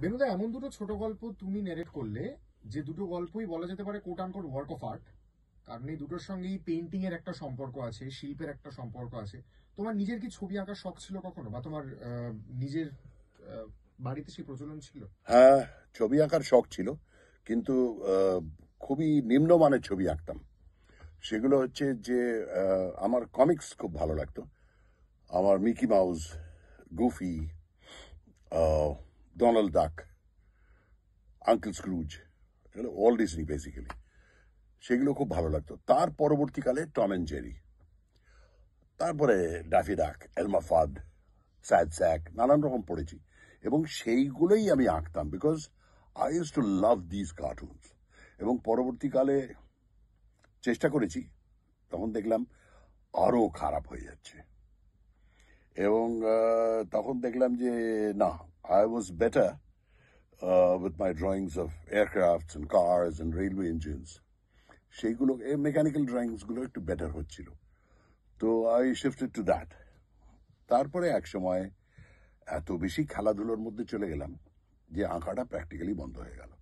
বেনুদা, এমন দুটো ছোট গল্প তুমি নেরেট করলে যে দুটো গল্পই বলা যেতে পারে coat unquote work of art. কারণ এই দুটোর সঙ্গেই পেইন্টিং এর একটা সম্পর্ক আছে, শিল্পের একটা সম্পর্ক আছে। তোমার নিজের কি ছবি আঁকার শখ ছিল কখনো, বা তোমার নিজের আহ, বাড়িতে সেই প্রচলন ছিল? হ্যাঁ, ছবি আঁকার শখ ছিল, কিন্তু খুবই নিম্নমানের ছবি আঁকতাম। সেগুলো হচ্ছে যে আমার কমিক্স খুব ভালো লাগতো। আমার মিকি মাউস, গুফি, ডোনাল্ড ডাক, আঙ্কেল স্ক্রুজ, এগুলো ওয়াল্ট ডিজনি বেসিক্যালি, সেগুলো খুব ভালো লাগতো। তার পরবর্তীকালে টম অ্যান্ড জেরি, তারপরে ড্যাফি ডাক, এলমা ফাদ, স্যাড স্যাক, নানান রকম পড়েছি এবং সেইগুলোই আমি আঁকতাম, because I use to love this cartoons. এবং পরবর্তীকালে চেষ্টা করেছি, তখন দেখলাম আরো খারাপ হয়ে যাচ্ছে এবং তখন দেখলাম যে না, I was better with my drawings of aircrafts and cars and railway engines. সেইগুলো মেকানিক্যাল ড্রয়িংসগুলো একটু বেটার হচ্ছিল, তো আই শিফটেড টু দ্যাট। তারপরে এক সময় এত বেশি খেলাধুলোর মধ্যে চলে গেলাম যে আঁকাটা প্র্যাকটিক্যালি বন্ধ হয়ে গেল।